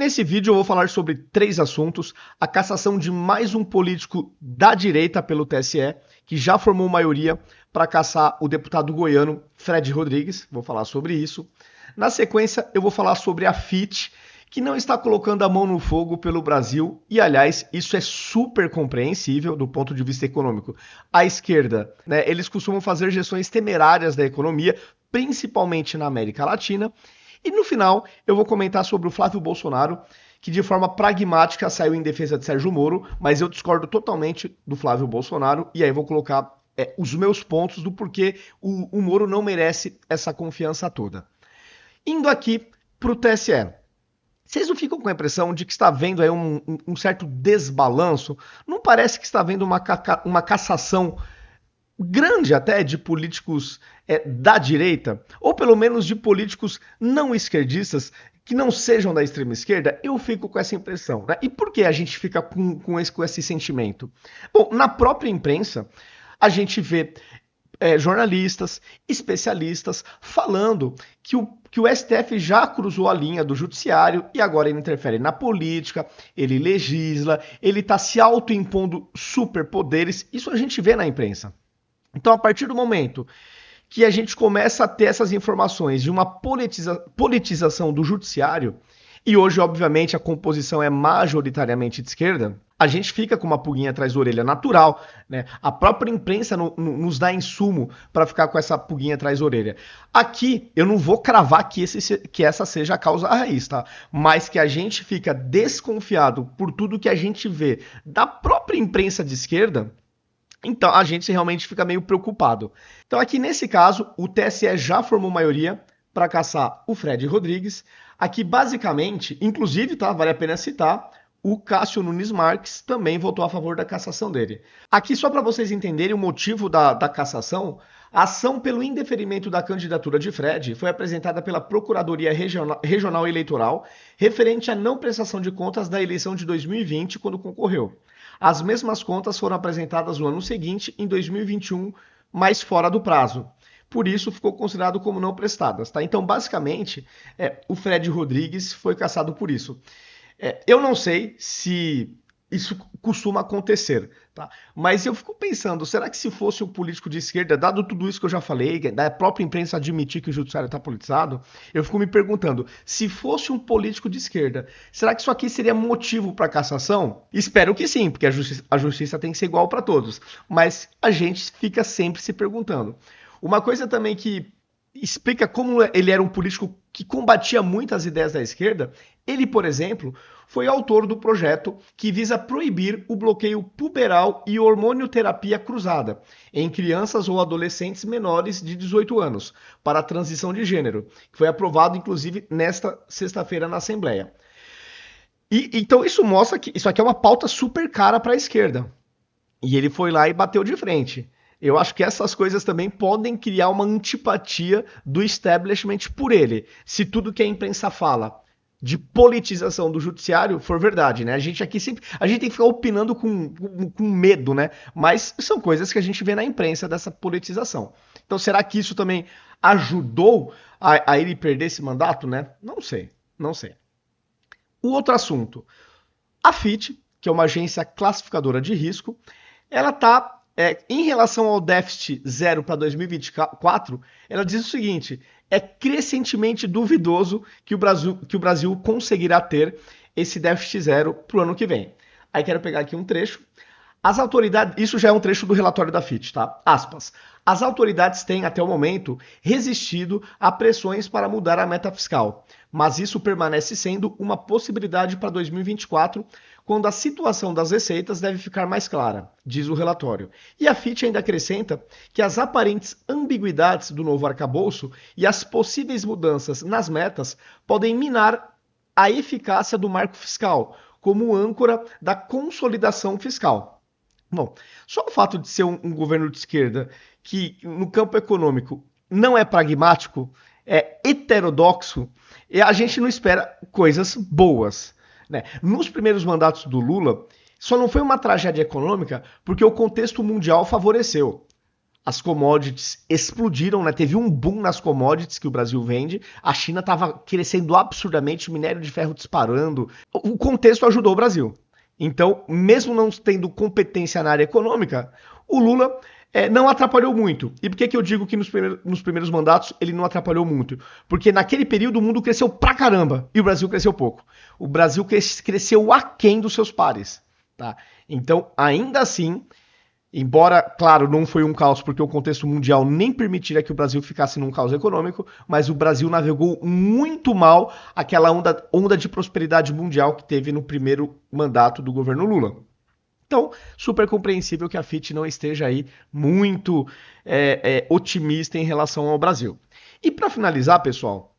Nesse vídeo eu vou falar sobre 3 assuntos: a cassação de mais um político da direita pelo TSE, que já formou maioria para cassar o deputado goiano Fred Rodrigues, vou falar sobre isso. Na sequência eu vou falar sobre a FIT, que não está colocando a mão no fogo pelo Brasil, e aliás, isso é super compreensível do ponto de vista econômico. A esquerda, né, eles costumam fazer gestões temerárias da economia, principalmente na América Latina. E no final, eu vou comentar sobre o Flávio Bolsonaro, que de forma pragmática saiu em defesa de Sérgio Moro, mas eu discordo totalmente do Flávio Bolsonaro, e aí vou colocar os meus pontos do porquê o Moro não merece essa confiança toda. Indo aqui para o TSE. Vocês não ficam com a impressão de que está havendo aí um certo desbalanço? Não parece que está havendo uma cassação grande até de políticos da direita, ou pelo menos de políticos não esquerdistas, que não sejam da extrema esquerda? Eu fico com essa impressão, né? E por que a gente fica com esse sentimento? Bom, na própria imprensa, a gente vê jornalistas, especialistas, falando que o STF já cruzou a linha do judiciário e agora ele interfere na política, ele legisla, ele está se autoimpondo superpoderes. Isso a gente vê na imprensa. Então, a partir do momento que a gente começa a ter essas informações de uma politização do judiciário, e hoje, obviamente, a composição é majoritariamente de esquerda, a gente fica com uma pulguinha atrás da orelha natural, né? A própria imprensa nos dá insumo para ficar com essa pulguinha atrás da orelha. Aqui, eu não vou cravar que essa seja a causa raiz, tá? Mas que a gente fica desconfiado por tudo que a gente vê da própria imprensa de esquerda, então a gente realmente fica meio preocupado. Então aqui nesse caso, o TSE já formou maioria para cassar o Fred Rodrigues. Aqui basicamente, inclusive, tá, vale a pena citar, o Cássio Nunes Marques também votou a favor da cassação dele. Aqui só para vocês entenderem o motivo da cassação, a ação pelo indeferimento da candidatura de Fred foi apresentada pela Procuradoria Regional Eleitoral referente à não prestação de contas da eleição de 2020, quando concorreu. As mesmas contas foram apresentadas no ano seguinte, em 2021, mas fora do prazo. Por isso, ficou considerado como não prestadas. Tá? Então, basicamente, o Fred Rodrigues foi cassado por isso. Eu não sei se isso costuma acontecer, tá? Mas eu fico pensando, será que se fosse um político de esquerda, dado tudo isso que eu já falei, da própria imprensa admitir que o judiciário está politizado, eu fico me perguntando, se fosse um político de esquerda, será que isso aqui seria motivo para cassação? Espero que sim, porque a justiça tem que ser igual para todos, mas a gente fica sempre se perguntando. Uma coisa também que explica como ele era um político que combatia muitas ideias da esquerda, ele, por exemplo, foi autor do projeto que visa proibir o bloqueio puberal e hormonioterapia cruzada em crianças ou adolescentes menores de 18 anos para a transição de gênero, que foi aprovado, inclusive, nesta sexta-feira na Assembleia. Então isso mostra que isso aqui é uma pauta super cara para a esquerda. E ele foi lá e bateu de frente. Eu acho que essas coisas também podem criar uma antipatia do establishment por ele. Se tudo que a imprensa fala de politização do judiciário for verdade, né? A gente aqui sempre, a gente tem que ficar opinando com medo, né? Mas são coisas que a gente vê na imprensa dessa politização. Então, será que isso também ajudou a ele perder esse mandato, né? Não sei, não sei. O outro assunto, a FIT, que é uma agência classificadora de risco, ela está em relação ao déficit zero para 2024, ela diz o seguinte: é crescentemente duvidoso que o Brasil conseguirá ter esse déficit zero para o ano que vem. Aí quero pegar aqui um trecho. As autoridades, isso já é um trecho do relatório da FIT, tá? Aspas. As autoridades têm, até o momento, resistido a pressões para mudar a meta fiscal, mas isso permanece sendo uma possibilidade para 2024, quando a situação das receitas deve ficar mais clara, diz o relatório. E a FIT ainda acrescenta que as aparentes ambiguidades do novo arcabouço e as possíveis mudanças nas metas podem minar a eficácia do marco fiscal, como âncora da consolidação fiscal. Bom, só o fato de ser um governo de esquerda que, no campo econômico, não é pragmático, é heterodoxo, e a gente não espera coisas boas, né? Nos primeiros mandatos do Lula, só não foi uma tragédia econômica porque o contexto mundial favoreceu. as commodities explodiram, né? Teve um boom nas commodities que o Brasil vende. A China estava crescendo absurdamente, o minério de ferro disparando. O contexto ajudou o Brasil. Então, mesmo não tendo competência na área econômica, o Lula não atrapalhou muito. E por que eu digo que nos primeiros mandatos ele não atrapalhou muito? Porque naquele período o mundo cresceu pra caramba e o Brasil cresceu pouco. O Brasil cresceu aquém dos seus pares. Tá? Então, ainda assim, embora, claro, não foi um caos porque o contexto mundial nem permitiria que o Brasil ficasse num caos econômico, mas o Brasil navegou muito mal aquela onda de prosperidade mundial que teve no primeiro mandato do governo Lula. Então, super compreensível que a FIT não esteja aí muito otimista em relação ao Brasil. E para finalizar, pessoal,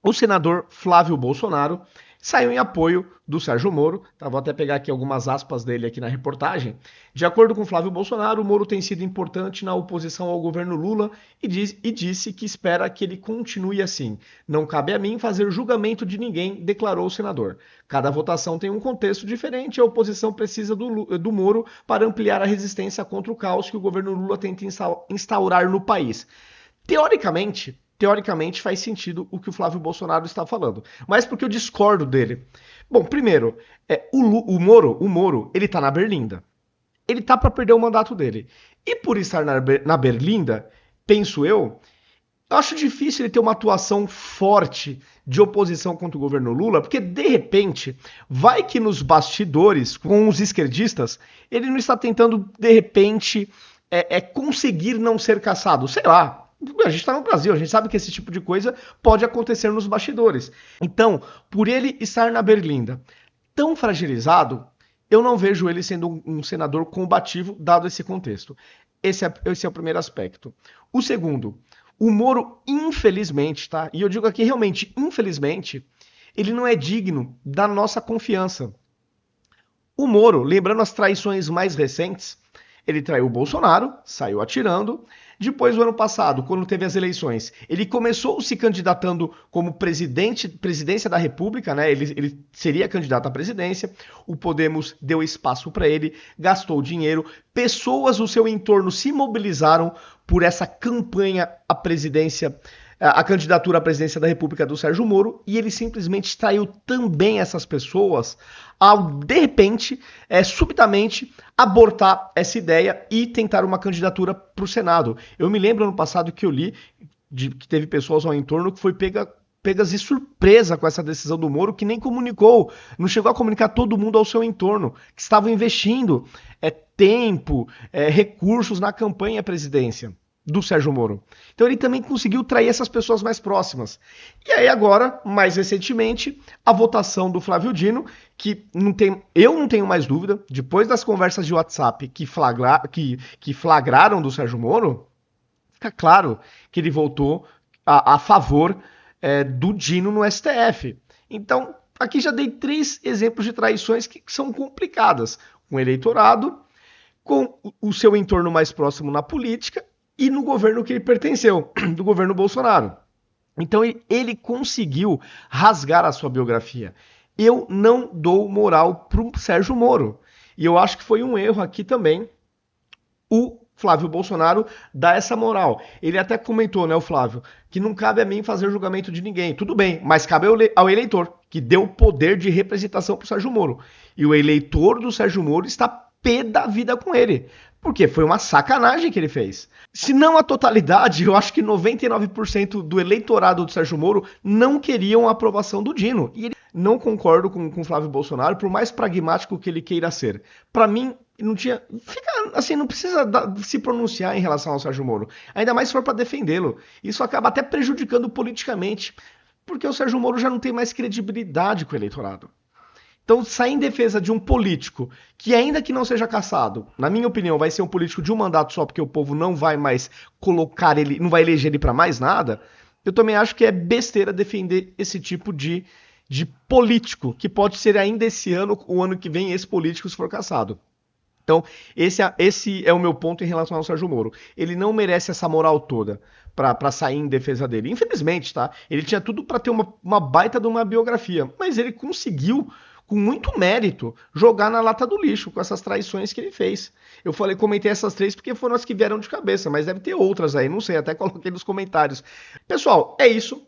o senador Flávio Bolsonaro saiu em apoio do Sérgio Moro. Tá, vou até pegar aqui algumas aspas dele aqui na reportagem. De acordo com Flávio Bolsonaro, o Moro tem sido importante na oposição ao governo Lula e disse que espera que ele continue assim. Não cabe a mim fazer julgamento de ninguém, declarou o senador. Cada votação tem um contexto diferente e a oposição precisa do Moro para ampliar a resistência contra o caos que o governo Lula tenta instaurar no país. Teoricamente faz sentido o que o Flávio Bolsonaro está falando. Mas porque eu discordo dele? Bom, primeiro, o Moro, ele tá na Berlinda. Ele tá para perder o mandato dele. E por estar na Berlinda, penso eu acho difícil ele ter uma atuação forte de oposição contra o governo Lula, porque de repente, vai que nos bastidores, com os esquerdistas, ele não está tentando, de repente, conseguir não ser caçado. Sei lá, a gente está no Brasil, a gente sabe que esse tipo de coisa pode acontecer nos bastidores. Então, por ele estar na Berlinda tão fragilizado, eu não vejo ele sendo um senador combativo, dado esse contexto. Esse é o primeiro aspecto. O segundo, o Moro, infelizmente, tá? E eu digo aqui realmente, infelizmente, ele não é digno da nossa confiança. O Moro, lembrando as traições mais recentes, ele traiu o Bolsonaro, saiu atirando. Depois, no ano passado, quando teve as eleições, ele começou se candidatando como presidência da República, né? Ele seria candidato à presidência. O Podemos deu espaço para ele, gastou dinheiro. Pessoas do seu entorno se mobilizaram por essa campanha à presidência, a candidatura à presidência da República do Sérgio Moro, e ele simplesmente traiu também essas pessoas ao, de repente, subitamente, abortar essa ideia e tentar uma candidatura para o Senado. Eu me lembro ano passado que eu li que teve pessoas ao entorno que foi pegas de surpresa com essa decisão do Moro, que nem comunicou, não chegou a comunicar todo mundo ao seu entorno, que estavam investindo tempo, recursos na campanha à presidência do Sérgio Moro. Então ele também conseguiu trair essas pessoas mais próximas. E aí agora, mais recentemente, a votação do Flávio Dino, que eu não tenho mais dúvida, depois das conversas de WhatsApp que flagraram do Sérgio Moro, fica claro que ele votou a favor do Dino no STF. Então, aqui já dei 3 exemplos de traições que são complicadas. Com o eleitorado, com o seu entorno mais próximo na política e no governo que ele pertenceu, do governo Bolsonaro. Então ele conseguiu rasgar a sua biografia. Eu não dou moral pro Sérgio Moro. E eu acho que foi um erro aqui também o Flávio Bolsonaro dar essa moral. Ele até comentou, né, o Flávio, que não cabe a mim fazer julgamento de ninguém. Tudo bem, mas cabe ao eleitor, que deu poder de representação pro Sérgio Moro. E o eleitor do Sérgio Moro está pé da vida com ele. Porque foi uma sacanagem que ele fez. Se não a totalidade, eu acho que 99% do eleitorado do Sérgio Moro não queriam a aprovação do Dino. E ele não concordo com o Flávio Bolsonaro, por mais pragmático que ele queira ser. Para mim, não tinha... não precisa se pronunciar em relação ao Sérgio Moro. Ainda mais se for para defendê-lo. Isso acaba até prejudicando politicamente. Porque o Sérgio Moro já não tem mais credibilidade com o eleitorado. Então, sair em defesa de um político que, ainda que não seja cassado, na minha opinião, vai ser um político de um mandato só, porque o povo não vai mais colocar ele, não vai eleger ele para mais nada, eu também acho que é besteira defender esse tipo de político, que pode ser ainda esse ano, o ano que vem, esse político se for cassado. Então, esse é o meu ponto em relação ao Sérgio Moro. Ele não merece essa moral toda para sair em defesa dele. Infelizmente, tá? Ele tinha tudo para ter uma baita de uma biografia, mas ele conseguiu com muito mérito, jogar na lata do lixo com essas traições que ele fez. Eu comentei essas 3 porque foram as que vieram de cabeça, mas deve ter outras aí, não sei, até coloquei nos comentários. Pessoal, é isso.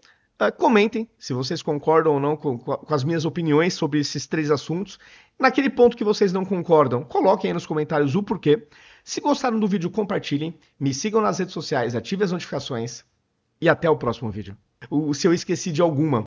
Comentem se vocês concordam ou não com as minhas opiniões sobre esses 3 assuntos. Naquele ponto que vocês não concordam, coloquem aí nos comentários o porquê. Se gostaram do vídeo, compartilhem. Me sigam nas redes sociais, ativem as notificações. E até o próximo vídeo. Se eu esqueci de alguma,